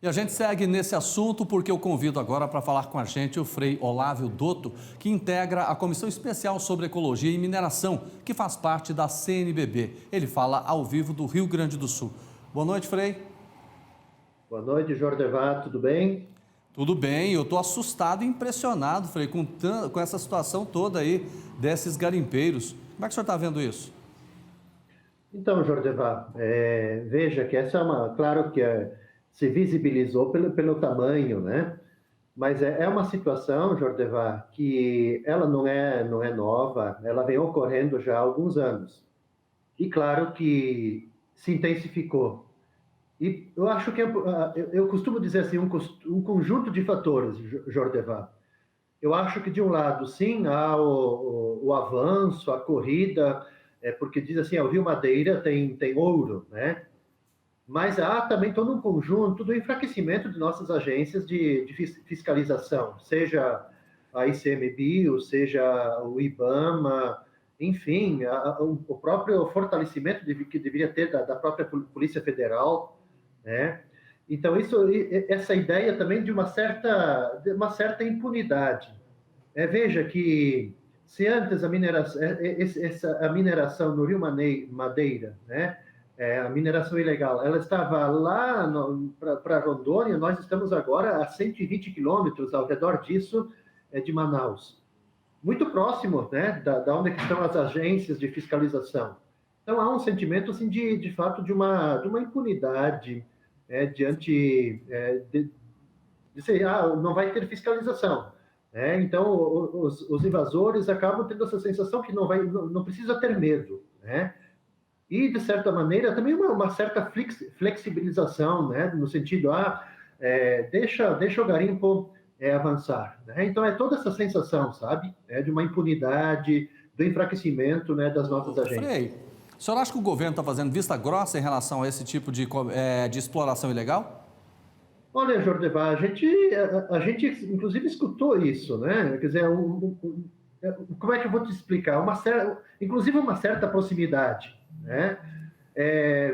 E a gente segue nesse assunto porque eu convido agora para falar com a gente o Frei Olávio Dotto, que integra a Comissão Especial sobre Ecologia e Mineração, que faz parte da CNBB. Ele fala ao vivo do Rio Grande do Sul. Boa noite, Frei. Boa noite, Jordevar, tudo bem? Tudo bem, eu estou assustado e impressionado, Frei, com essa situação toda aí desses garimpeiros. Como é que o senhor está vendo isso? Então, Jordevar, veja que essa é claro que se visibilizou pelo tamanho, né? Mas é uma situação, Jordevar, que ela não é nova, ela vem ocorrendo já há alguns anos. E claro que se intensificou. E eu acho que eu costumo dizer assim, um conjunto de fatores, Jordevar. Eu acho que, de um lado, sim, há o avanço, a corrida, porque diz assim, o Rio Madeira tem ouro, né? Mas há também todo um conjunto do enfraquecimento de nossas agências de fiscalização, seja a ICMBio, seja o IBAMA, enfim, o próprio fortalecimento que deveria ter da própria Polícia Federal, né? Então, essa ideia também de uma certa impunidade. Veja que se antes a mineração no Rio Madeira, né, a mineração ilegal, ela estava lá para Rondônia, nós estamos agora a 120 quilômetros ao redor disso, de Manaus. Muito próximo, né, da onde estão as agências de fiscalização. Então, há um sentimento, assim, de fato, de uma impunidade diante de ser, não vai ter fiscalização. Então, os invasores acabam tendo essa sensação que não precisa ter medo, né? E, de certa maneira, também uma certa flexibilização, né? No sentido, deixa o garimpo avançar. Né? Então, é toda essa sensação, sabe? De uma impunidade, do enfraquecimento, né, das nossas agências. Frei, o senhor acha que o governo está fazendo vista grossa em relação a esse tipo de exploração ilegal? Olha, Jordevar, a gente inclusive escutou isso, né? Quer dizer, como é que eu vou te explicar? Inclusive uma certa proximidade, né?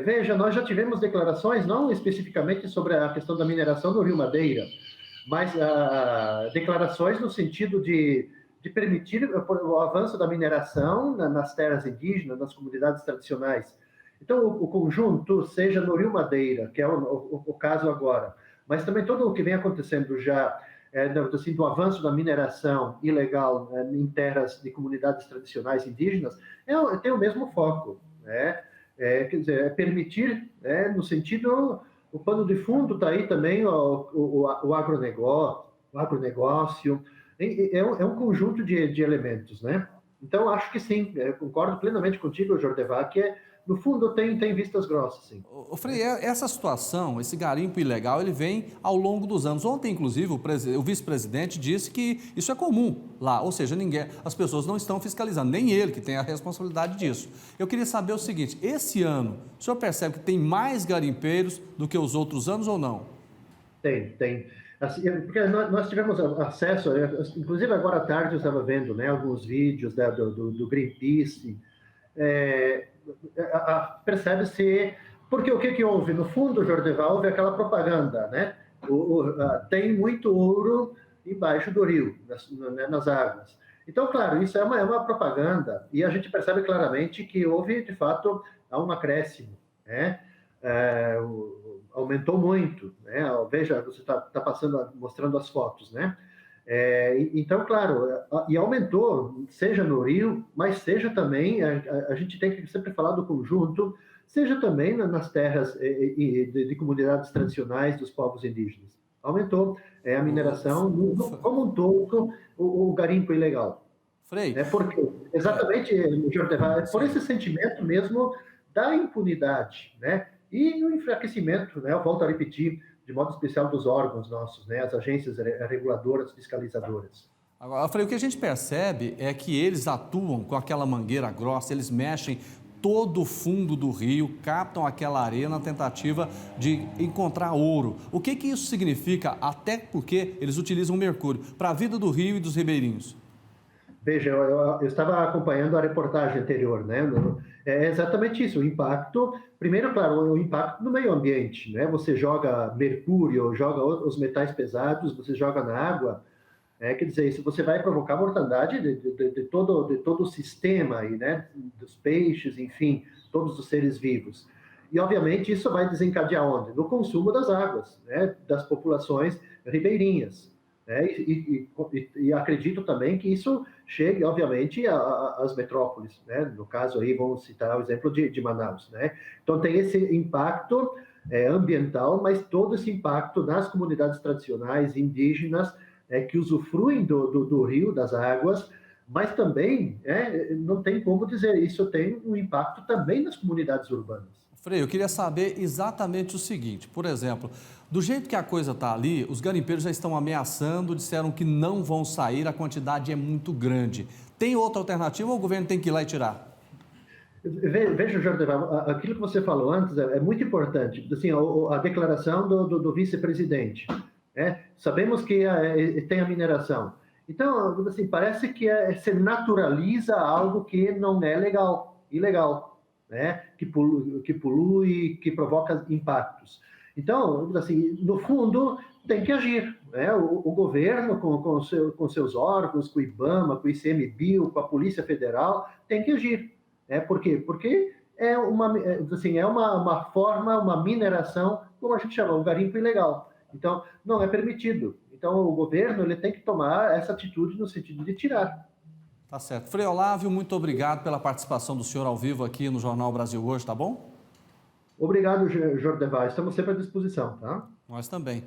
Veja, nós já tivemos declarações, não especificamente sobre a questão da mineração do Rio Madeira, mas declarações no sentido de permitir o avanço da mineração nas terras indígenas, nas comunidades tradicionais. Então, o conjunto, seja no Rio Madeira, que é o caso agora, mas também todo o que vem acontecendo já, assim, do avanço da mineração ilegal em terras de comunidades tradicionais indígenas, tem o mesmo foco, né? Quer dizer, permitir, no sentido, o pano de fundo está aí também o agronegócio, é um conjunto de elementos, né? Então, acho que sim, concordo plenamente contigo, Jordevar, que no fundo tem vistas grossas, sim. Frei, essa situação, esse garimpo ilegal, ele vem ao longo dos anos. Ontem, inclusive, o vice-presidente disse que isso é comum lá, ou seja, as pessoas não estão fiscalizando, nem ele que tem a responsabilidade disso. Eu queria saber o seguinte, esse ano, o senhor percebe que tem mais garimpeiros do que os outros anos ou não? Tem. Assim, porque nós tivemos acesso, inclusive agora à tarde eu estava vendo, né, alguns vídeos do Greenpeace, percebe-se, porque o que houve? No fundo, Jordeval, houve aquela propaganda, né? Tem muito ouro embaixo do rio, nas águas. Então, claro, isso é uma propaganda, e a gente percebe claramente que houve, de fato, um acréscimo, né? Aumentou muito, né? Veja, você está mostrando as fotos, né? Então, claro, e aumentou, seja no Rio, mas seja também, a gente tem que sempre falar do conjunto, seja também nas terras de comunidades tradicionais dos povos indígenas. Aumentou a mineração, como um todo, o garimpo ilegal. Frei, Porque, exatamente, Jordan, por esse sentimento mesmo da impunidade, né? E o enfraquecimento, né? Eu volto a repetir, de modo especial dos órgãos nossos, né? As agências reguladoras, fiscalizadoras. agora, Frei, o que a gente percebe é que eles atuam com aquela mangueira grossa, eles mexem todo o fundo do rio, captam aquela areia na tentativa de encontrar ouro. O que isso significa, até porque eles utilizam mercúrio, para a vida do rio e dos ribeirinhos? Veja, eu estava acompanhando a reportagem anterior, né? É exatamente isso, o impacto. Primeiro, claro, o impacto no meio ambiente, né? Você joga mercúrio, joga os metais pesados, você joga na água, quer dizer, isso você vai provocar mortandade de todo o sistema aí, né? Dos peixes, enfim, todos os seres vivos. E, obviamente, isso vai desencadear onde? No consumo das águas, né? Das populações ribeirinhas. Né? E acredito também que isso chegue, obviamente, às metrópoles. Né? No caso aí, vamos citar o exemplo de Manaus. Né? Então, tem esse impacto ambiental, mas todo esse impacto nas comunidades tradicionais, indígenas, que usufruem do rio, das águas, mas também, não tem como dizer, isso tem um impacto também nas comunidades urbanas. Frei, eu queria saber exatamente o seguinte, por exemplo, do jeito que a coisa está ali, os garimpeiros já estão ameaçando, disseram que não vão sair, a quantidade é muito grande. Tem outra alternativa ou o governo tem que ir lá e tirar? Veja, Jorge, aquilo que você falou antes é muito importante. Assim, a declaração do vice-presidente. Sabemos que tem a mineração. Então, assim, parece que se naturaliza algo que não é legal, ilegal, né? Que polui, que provoca impactos. Então, assim, no fundo, tem que agir. Né? O governo, com seus órgãos, com o IBAMA, com o ICMBio, com a Polícia Federal, tem que agir. Por quê? Porque é uma forma, uma mineração, como a gente chama, um garimpo ilegal. Então, não é permitido. Então, o governo ele tem que tomar essa atitude no sentido de tirar. Tá certo. Frei Olávio, muito obrigado pela participação do senhor ao vivo aqui no Jornal Brasil Hoje, tá bom? Obrigado, Jorge. Estamos sempre à disposição, tá? Nós também.